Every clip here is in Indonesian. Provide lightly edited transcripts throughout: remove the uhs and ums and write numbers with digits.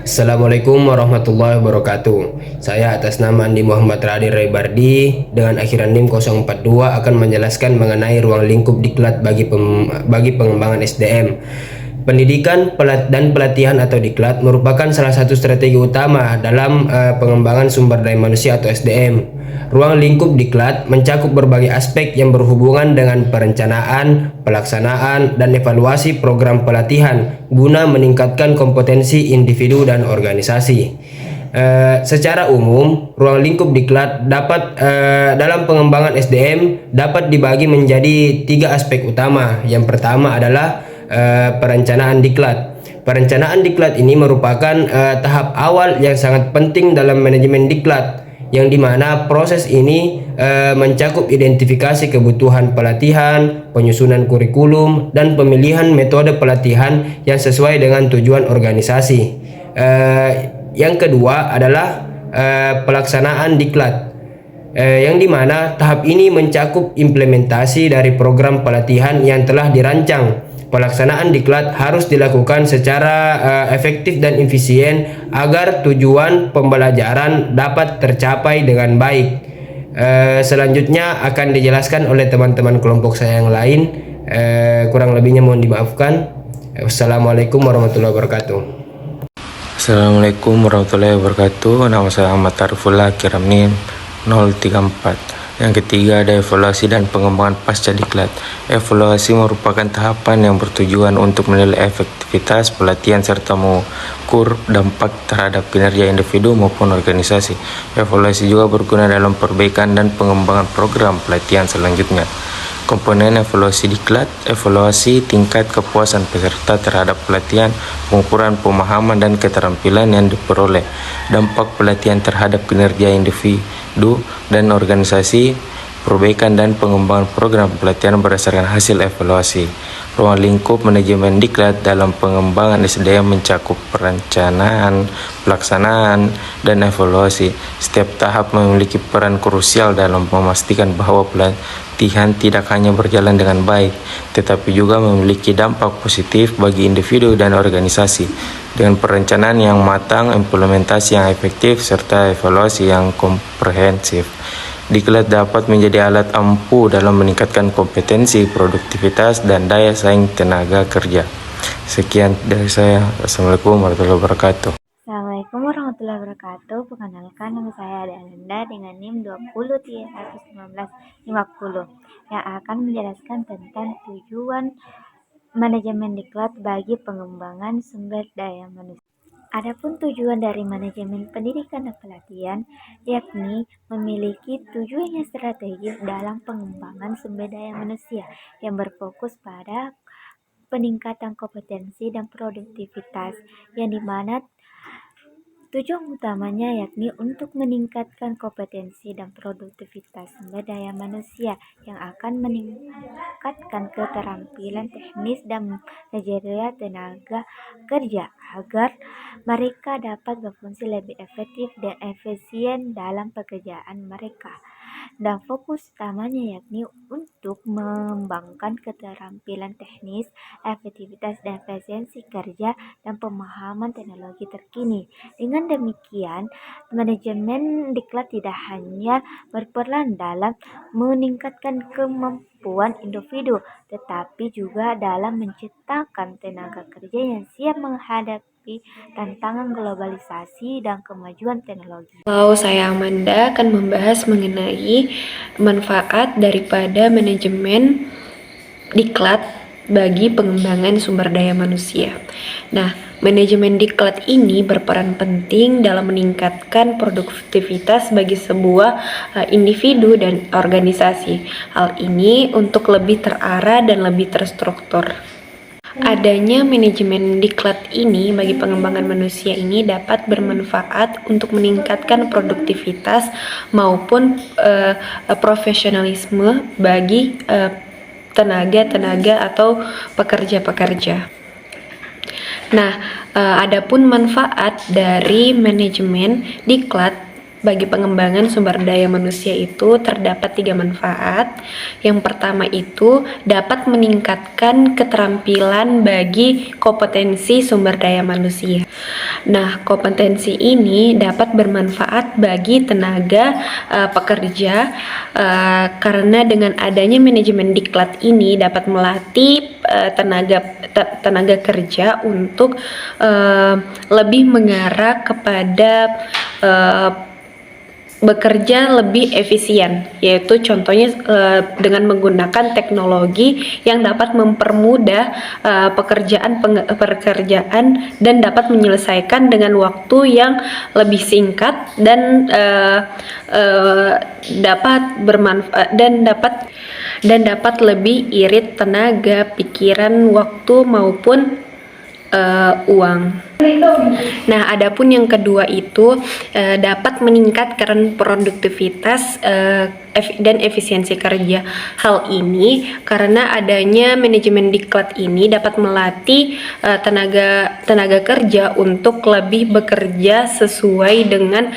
Assalamualaikum warahmatullahi wabarakatuh. Saya atas nama Andi Muhammad Radhi Raibardi dengan akhiran NIM 042 akan menjelaskan mengenai ruang lingkup diklat bagi pengembangan SDM. Pendidikan dan pelatihan atau diklat merupakan salah satu strategi utama dalam pengembangan sumber daya manusia atau SDM. Ruang lingkup diklat mencakup berbagai aspek yang berhubungan dengan perencanaan, pelaksanaan, dan evaluasi program pelatihan guna meningkatkan kompetensi individu dan organisasi. Secara umum, ruang lingkup diklat dalam pengembangan SDM dapat dibagi menjadi 3 aspek utama. Yang pertama adalah perencanaan diklat. Perencanaan diklat ini merupakan tahap awal yang sangat penting dalam manajemen diklat, yang dimana proses ini mencakup identifikasi kebutuhan pelatihan, penyusunan kurikulum, dan pemilihan metode pelatihan yang sesuai dengan tujuan organisasi. Yang kedua adalah pelaksanaan diklat, yang dimana tahap ini mencakup implementasi dari program pelatihan yang telah dirancang. Pelaksanaan diklat harus dilakukan secara efektif dan efisien agar tujuan pembelajaran dapat tercapai dengan baik. Selanjutnya akan dijelaskan oleh teman-teman kelompok saya yang lain. Kurang lebihnya mohon dimaafkan. Wassalamualaikum warahmatullahi wabarakatuh. Assalamualaikum warahmatullahi wabarakatuh. Nama saya Ahmad Tarifullah, kiram NIM 034. Yang ketiga ada evaluasi dan pengembangan pasca diklat. Evaluasi merupakan tahapan yang bertujuan untuk menilai efektivitas pelatihan serta mengukur dampak terhadap kinerja individu maupun organisasi. Evaluasi juga berguna dalam perbaikan dan pengembangan program pelatihan selanjutnya. Komponen evaluasi diklat: evaluasi tingkat kepuasan peserta terhadap pelatihan, pengukuran pemahaman dan keterampilan yang diperoleh, dampak pelatihan terhadap kinerja individu dan organisasi, perbaikan dan pengembangan program pelatihan berdasarkan hasil evaluasi. Ruang lingkup manajemen diklat dalam pengembangan SDM mencakup perencanaan, pelaksanaan, dan evaluasi. Setiap tahap memiliki peran krusial dalam memastikan bahwa pelatihan tidak hanya berjalan dengan baik, tetapi juga memiliki dampak positif bagi individu dan organisasi. Dengan perencanaan yang matang, implementasi yang efektif, serta evaluasi yang komprehensif, diklat dapat menjadi alat ampuh dalam meningkatkan kompetensi, produktivitas, dan daya saing tenaga kerja. Sekian dari saya. Assalamualaikum warahmatullahi wabarakatuh. Assalamualaikum warahmatullahi wabarakatuh. Perkenalkan, nama saya Adelanda dengan NIM 20-11950 yang akan menjelaskan tentang tujuan manajemen diklat bagi pengembangan sumber daya manusia. Adapun tujuan dari manajemen pendidikan dan pelatihan yakni memiliki tujuan yang strategis dalam pengembangan sumber daya manusia yang berfokus pada peningkatan kompetensi dan produktivitas, yang dimana tujuan utamanya yakni untuk meningkatkan kompetensi dan produktivitas sumber daya manusia yang akan meningkatkan keterampilan teknis dan manajerial tenaga kerja agar mereka dapat berfungsi lebih efektif dan efisien dalam pekerjaan mereka. Dan fokus utamanya yakni untuk mengembangkan keterampilan teknis, efektivitas dan efisiensi kerja dan pemahaman teknologi terkini. Dengan demikian, manajemen diklat tidak hanya berperan dalam meningkatkan kemampuan individu, tetapi juga dalam menciptakan tenaga kerja yang siap menghadapi tantangan globalisasi dan kemajuan teknologi. Halo, saya Amanda akan membahas mengenai manfaat daripada manajemen diklat bagi pengembangan sumber daya manusia. Nah, manajemen diklat ini berperan penting dalam meningkatkan produktivitas bagi sebuah individu dan organisasi. Hal ini untuk lebih terarah dan lebih terstruktur. Adanya manajemen diklat ini bagi pengembangan manusia ini dapat bermanfaat untuk meningkatkan produktivitas maupun profesionalisme bagi tenaga-tenaga atau pekerja-pekerja. Nah, adapun manfaat dari manajemen diklat bagi pengembangan sumber daya manusia itu terdapat 3 manfaat. Yang pertama itu dapat meningkatkan keterampilan bagi kompetensi sumber daya manusia. Nah, kompetensi ini dapat bermanfaat bagi tenaga pekerja karena dengan adanya manajemen diklat ini dapat melatih tenaga kerja untuk lebih mengarah kepada bekerja lebih efisien, yaitu contohnya dengan menggunakan teknologi yang dapat mempermudah pekerjaan dan dapat menyelesaikan dengan waktu yang lebih singkat dan dapat bermanfaat dan dapat lebih irit tenaga, pikiran, waktu maupun uang. Nah, adapun yang kedua itu dapat meningkatkan produktivitas dan efisiensi kerja. Hal ini karena adanya manajemen diklat ini dapat melatih tenaga kerja untuk lebih bekerja sesuai dengan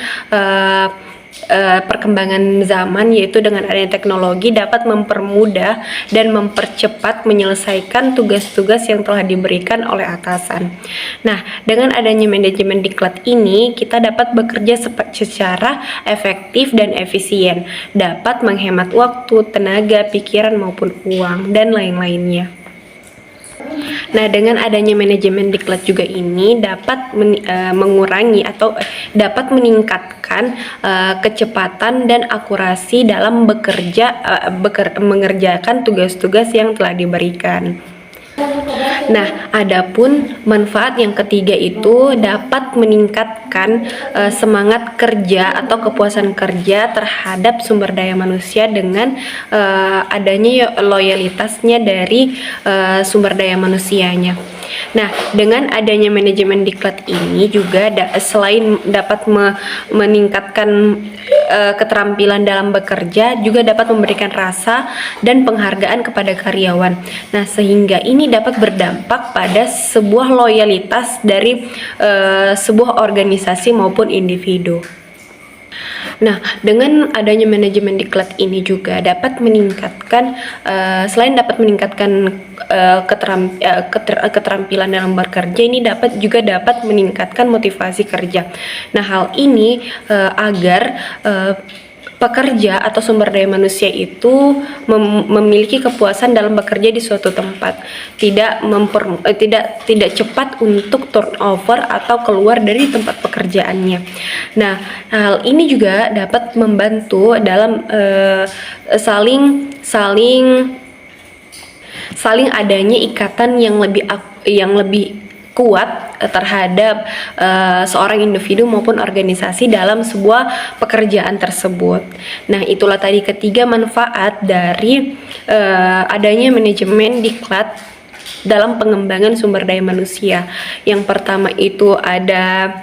perkembangan zaman, yaitu dengan adanya teknologi dapat mempermudah dan mempercepat menyelesaikan tugas-tugas yang telah diberikan oleh atasan. Nah, dengan adanya manajemen diklat ini kita dapat bekerja secara efektif dan efisien, dapat menghemat waktu, tenaga, pikiran maupun uang dan lain-lainnya. Nah, dengan adanya manajemen diklat juga ini dapat mengurangi atau dapat meningkatkan kecepatan dan akurasi dalam mengerjakan tugas-tugas yang telah diberikan. Nah, adapun manfaat yang ketiga itu dapat meningkatkan semangat kerja atau kepuasan kerja terhadap sumber daya manusia dengan adanya loyalitasnya dari sumber daya manusianya. Nah, dengan adanya manajemen diklat ini juga selain dapat meningkatkan keterampilan dalam bekerja, juga dapat memberikan rasa dan penghargaan kepada karyawan. Nah, sehingga ini dapat berdampak pada sebuah loyalitas dari sebuah organisasi maupun individu. Nah, dengan adanya manajemen diklat ini juga dapat meningkatkan selain dapat meningkatkan keterampilan dalam bekerja, ini juga dapat meningkatkan motivasi kerja. Nah, hal ini agar pekerja atau sumber daya manusia itu memiliki kepuasan dalam bekerja di suatu tempat, tidak cepat untuk turnover atau keluar dari tempat pekerjaannya. Nah, hal ini juga dapat membantu dalam saling adanya ikatan yang lebih kuat terhadap seorang individu maupun organisasi dalam sebuah pekerjaan tersebut. Nah, itulah tadi ketiga manfaat dari adanya manajemen diklat dalam pengembangan sumber daya manusia. Yang pertama itu ada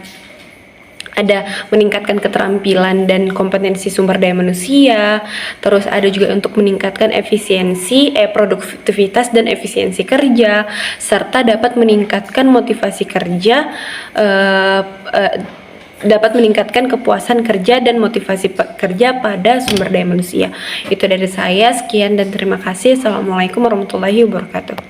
meningkatkan keterampilan dan kompetensi sumber daya manusia, terus ada juga untuk meningkatkan produktivitas dan efisiensi kerja, serta dapat meningkatkan motivasi kerja, dapat meningkatkan kepuasan kerja dan motivasi kerja pada sumber daya manusia. Itu dari saya, sekian dan terima kasih. Assalamualaikum warahmatullahi wabarakatuh.